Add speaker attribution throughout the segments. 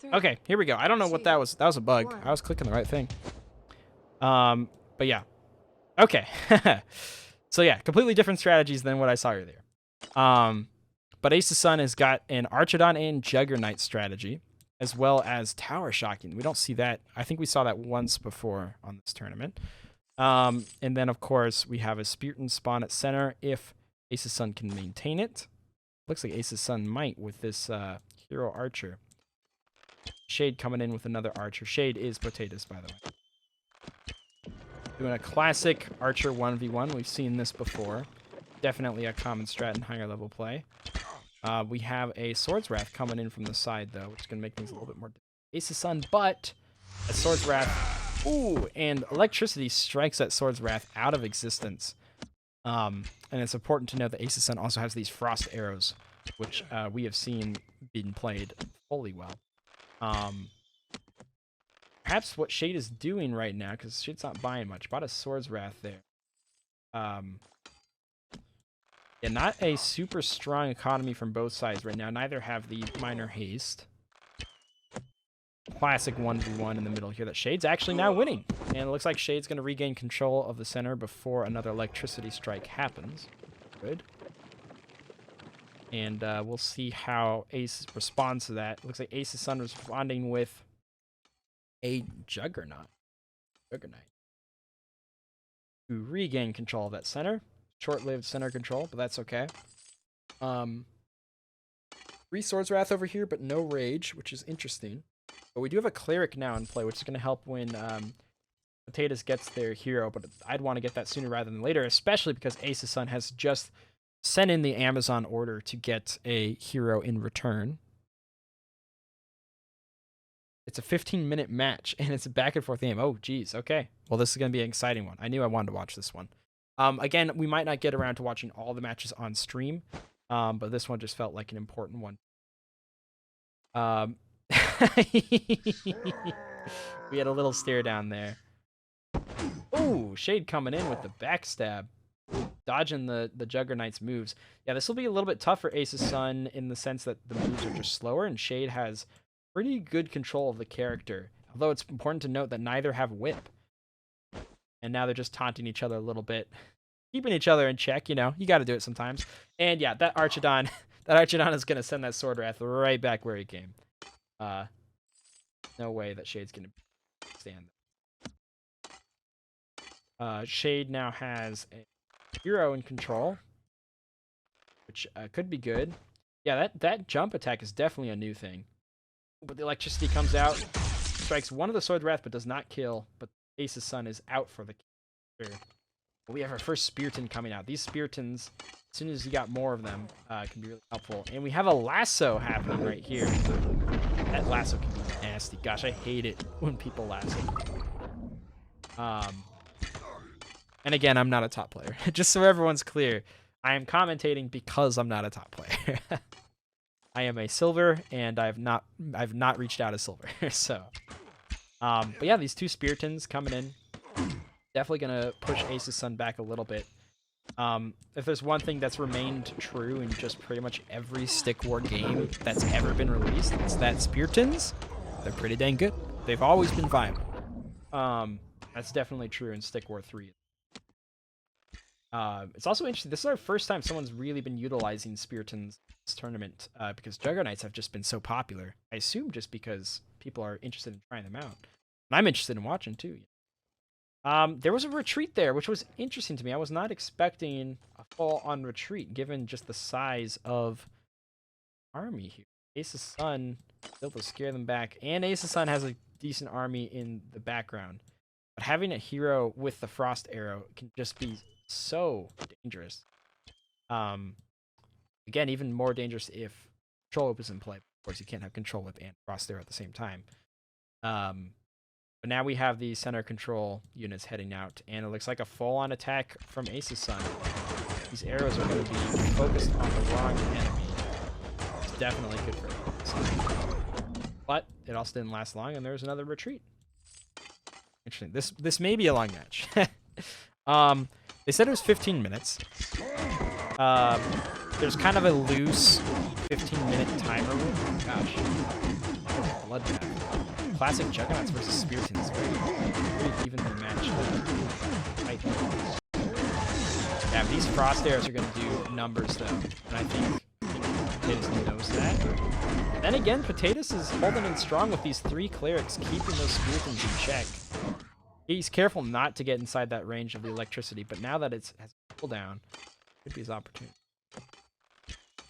Speaker 1: Okay, here we go. I don't know what that was. That was a bug. I was clicking the right thing. But yeah. Okay. So yeah, completely different strategies than what I saw earlier. But Ace's Son has got an Archidon and Juggernaut strategy, as well as Tower Shocking. We don't see that. I think we saw that once before on this tournament. And then, of course, we have a Spiriton spawn at center if Ace's Son can maintain it. Looks like Ace's Son might with this Hero Archer. Shade coming in with another Archer. Shade is Potatus, by the way. Doing a classic Archer 1v1. We've seen this before. Definitely a common strat in higher level play. We have a Swords Wrath coming in from the side, though, which is going to make things a little bit more difficult. Ace's Son, but a Swords Wrath. Ooh, and Electricity strikes that Swords Wrath out of existence. And it's important to note that Ace's Son also has these Frost Arrows, which we have seen being played fully well. Perhaps what Shade is doing right now, because Shade's not buying much, bought a Swords Wrath there. Yeah, not a super strong economy from both sides right now. Neither have the Minor Haste. Classic 1v1 in the middle here that Shade's actually now winning. And it looks like Shade's going to regain control of the center before another Electricity Strike happens. Good. And we'll see how Ace responds to that. Looks like Ace's Son responding with a Juggernaut. To regain control of that center. Short-lived center control, but that's okay. 3 Swords Wrath over here, but no Rage, which is interesting. But we do have a Cleric now in play, which is going to help when Potatus gets their hero, but I'd want to get that sooner rather than later, especially because Ace's Son has just sent in the Amazon order to get a hero in return. It's a 15-minute match, and it's a back-and-forth game. Oh, geez, okay. Well, this is going to be an exciting one. I knew I wanted to watch this one. Again, we might not get around to watching all the matches on stream, but this one just felt like an important one. We had a little stare down there. Ooh, Shade coming in with the backstab. Dodging the Juggernaut's moves. Yeah, this will be a little bit tough for Ace's Son in the sense that the moves are just slower, and Shade has pretty good control of the character. Although it's important to note that neither have Whip. And now they're just taunting each other a little bit. Keeping each other in check, you know. You got to do it sometimes. And yeah, that Archidon is going to send that Sword Wrath right back where he came. No way that Shade's going to stand there. Shade now has a hero in control, which could be good. Yeah, that jump attack is definitely a new thing. But the Electricity comes out, strikes one of the Sword Wrath, but does not kill. But Ace's Son is out for the kill. We have our first Spiriton coming out. These Spiritons, as soon as you got more of them, can be really helpful. And we have a lasso happening right here. That lasso can be nasty. Gosh, I hate it when people lasso. And again, I'm not a top player. Just so everyone's clear, I am commentating because I'm not a top player. I am a silver, and I've not reached out as silver. So, but yeah, these 2 Spiritons coming in. Definitely going to push Ace's Son back a little bit. If there's one thing that's remained true in just pretty much every Stick War game that's ever been released, it's that Spiritons, they're pretty dang good. They've always been viable. That's definitely true in Stick War 3. It's also interesting. This is our first time someone's really been utilizing Spiritons this tournament because Juggernauts have just been so popular. I assume just because people are interested in trying them out. And I'm interested in watching too. There was a retreat there, which was interesting to me. I was not expecting a full-on retreat, given just the size of army here. Ace's Son able to scare them back, and Ace's Son has a decent army in the background. But having a hero with the Frost Arrow can just be so dangerous. Again, even more dangerous if Control Whip is in play. Of course, you can't have Control Whip and Frost Arrow at the same time. But now we have the center control units heading out, and it looks like a full-on attack from Ace's Son. These arrows are going to be focused on the wrong enemy. It's definitely good for Ace's. But it also didn't last long, and there's another retreat. Interesting. This may be a long match. They said it was 15 minutes. There's kind of a loose 15-minute timer rule. Gosh. bloodbath. Classic Juggernauts versus Spiritans. Very evenly matched. Yeah, these frost arrows are going to do numbers, though. And I think Potatus knows that. Then again, Potatus is holding in strong with these 3 clerics, keeping those Spiritans in check. He's careful not to get inside that range of the electricity, but now that it has cooldown, could be his opportunity.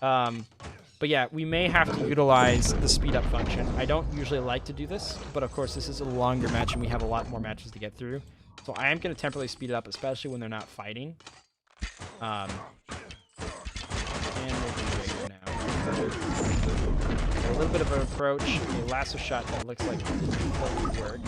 Speaker 1: But yeah, we may have to utilize the speed up function. I don't usually like to do this, but of course this is a longer match and we have a lot more matches to get through. So I am going to temporarily speed it up, especially when they're not fighting. And we'll do it right now. A little bit of an approach, a lasso shot that looks like it didn't fully work.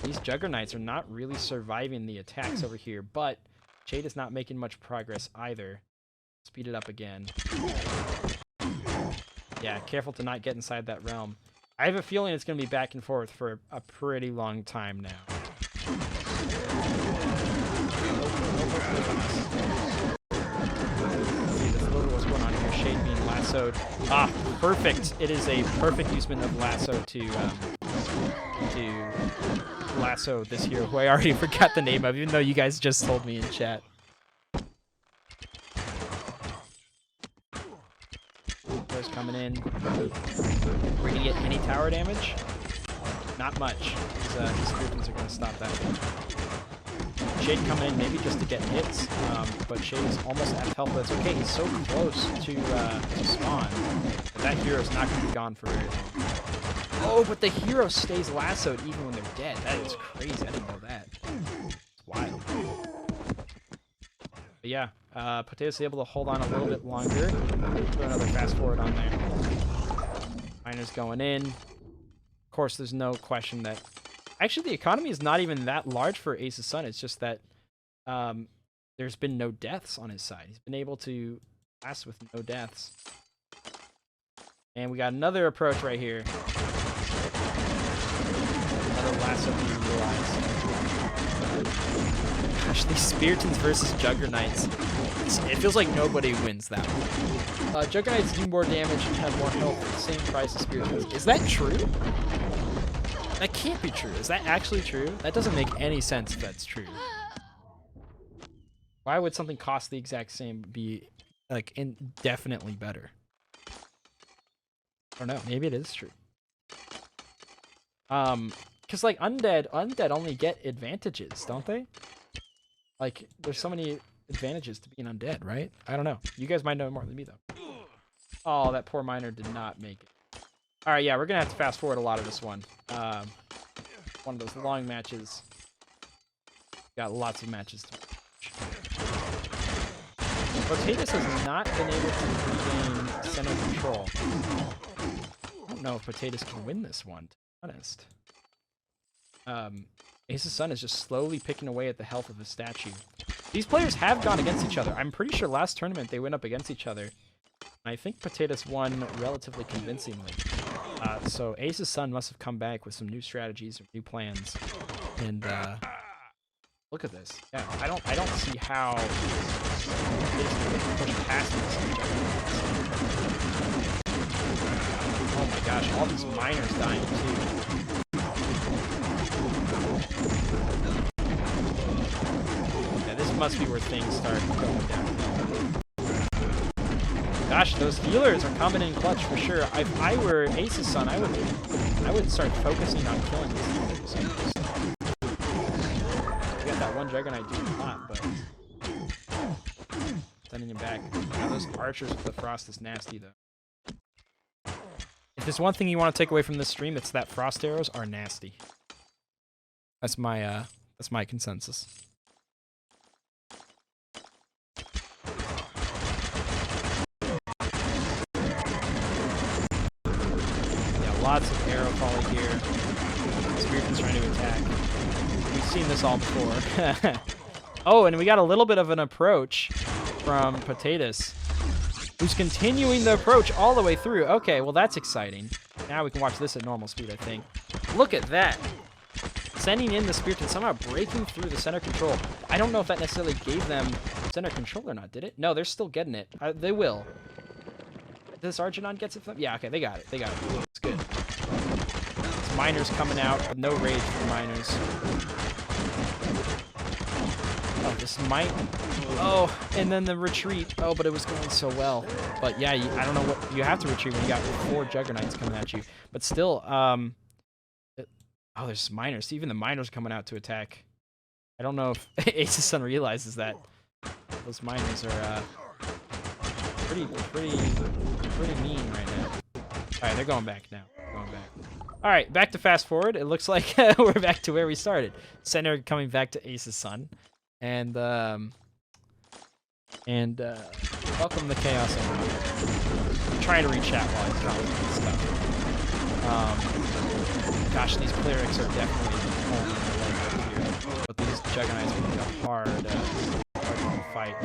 Speaker 1: These Juggernauts are not really surviving the attacks over here, but Jade is not making much progress either. Speed it up again. Yeah, careful to not get inside that realm. I have a feeling it's going to be back and forth for a pretty long time now. See, this little what's going on here. Shade being lassoed. Ah, perfect. It is a perfect usement of lasso to lasso this hero, who I already forgot the name of, even though you guys just told me in chat. Those coming in. We're gonna get any tower damage? Not much. These Spiritans are gonna stop that. Shade coming in, maybe just to get hits, but Shade is almost at health. That's okay. He's so close to spawn that that hero is not gonna be gone for very long. Oh, but the hero stays lassoed even when they're dead. That is crazy. I didn't know that. It's wild. But yeah, Potatus is able to hold on a little bit longer. Put another fast forward on there. Miner's going in. Of course, there's no question that... Actually, the economy is not even that large for Ace's son. It's just that there's been no deaths on his side. He's been able to last with no deaths. And we got another approach right here. Another lasso being utilized. Gosh, these Spiritans versus Juggernauts. It feels like nobody wins that one. Juggernauts do more damage and have more health at the same price as Spiritans. Is that true? That can't be true. Is that actually true? That doesn't make any sense if that's true. Why would something cost the exact same be, like, indefinitely better? I don't know. Maybe it is true. Because, like, undead only get advantages, don't they? Like, there's so many advantages to being undead, right? I don't know. You guys might know more than me, though. Oh, that poor miner did not make it. All right, yeah, we're going to have to fast forward a lot of this one. One of those long matches. Got lots of matches to watch. Potatus has not been able to regain center control. I don't know if Potatus can win this one, to be honest. Ace's son is just slowly picking away at the health of the statue. These players have gone against each other. I'm pretty sure last tournament they went up against each other. I think Potatus won relatively convincingly. So Ace's son must have come back with some new strategies or new plans. And look at this. Yeah, I don't see how Potatus can push past this. Oh my gosh, all these miners dying too. Yeah, this must be where things start going down. Gosh, those healers are coming in clutch for sure. If I were Ace's son, I would start focusing on killing these healers. We got that one Juggernaut doing a lot, but sending him back. Now those archers with the frost is nasty though. If there's one thing you want to take away from this stream, it's that frost arrows are nasty. That's my consensus. Lots of arrow volley here. Spiritans trying to attack. We've seen this all before. Oh, and we got a little bit of an approach from Potatus, who's continuing the approach all the way through. Okay, well that's exciting. Now we can watch this at normal speed, I think. Look at that. Sending in the Spiritans, somehow breaking through the center control. I don't know if that necessarily gave them center control or not, did it? No, they're still getting it. They will. This Argonon gets it from them? Yeah, okay, they got it. They got it. It's good. Miners coming out, but no rage for the Miners. Oh, this might... Oh, and then the retreat. Oh, but it was going so well. But yeah, I don't know what... You have to retreat when you got 4 Juggernauts coming at you. But still, oh, there's Miners. Even the Miners coming out to attack. I don't know if Ace's Son realizes that. Those Miners are pretty mean right now. All right, they're going back now. All right, back to fast forward. It looks like we're back to where we started. Center coming back to Ace's Son, and welcome the chaos. I'm trying to read chat while I'm drawing stuff. Gosh, these clerics are definitely holding the leg up here, but these Juggernauts are going to be a hard fight.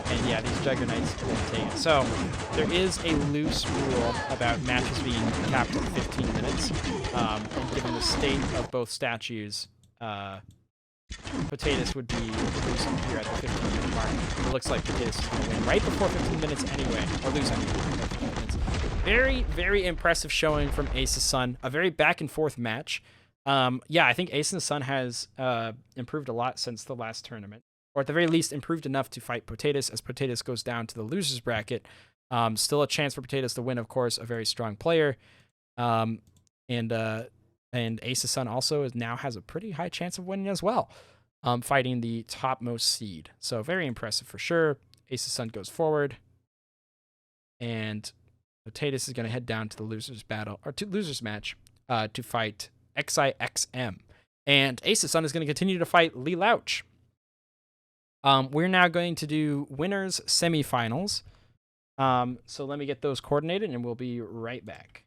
Speaker 1: And yeah, these Juggernauts will take it. So there is a loose rule about matches being capped at 15 minutes. And given the state of both statues, Potatus would be losing here at the 15-minute mark. It looks like Potatus is going to win right before 15 minutes anyway. Or lose, I mean, 15 minutes. Very, very impressive showing from Ace's Son. A very back-and-forth match. Yeah, I think Ace's Son has improved a lot since the last tournament. Or at the very least, improved enough to fight Potatus as Potatus goes down to the loser's bracket. Still a chance for Potatus to win, of course, a very strong player. And Ace's Son also now has a pretty high chance of winning as well, fighting the topmost seed. So very impressive for sure. Ace's Son goes forward. And Potatus is going to head down to the loser's battle, or to loser's match, to fight XIXM. And Ace's Son is going to continue to fight Lee Louch. We're now going to do winners semifinals. So let me get those coordinated and we'll be right back.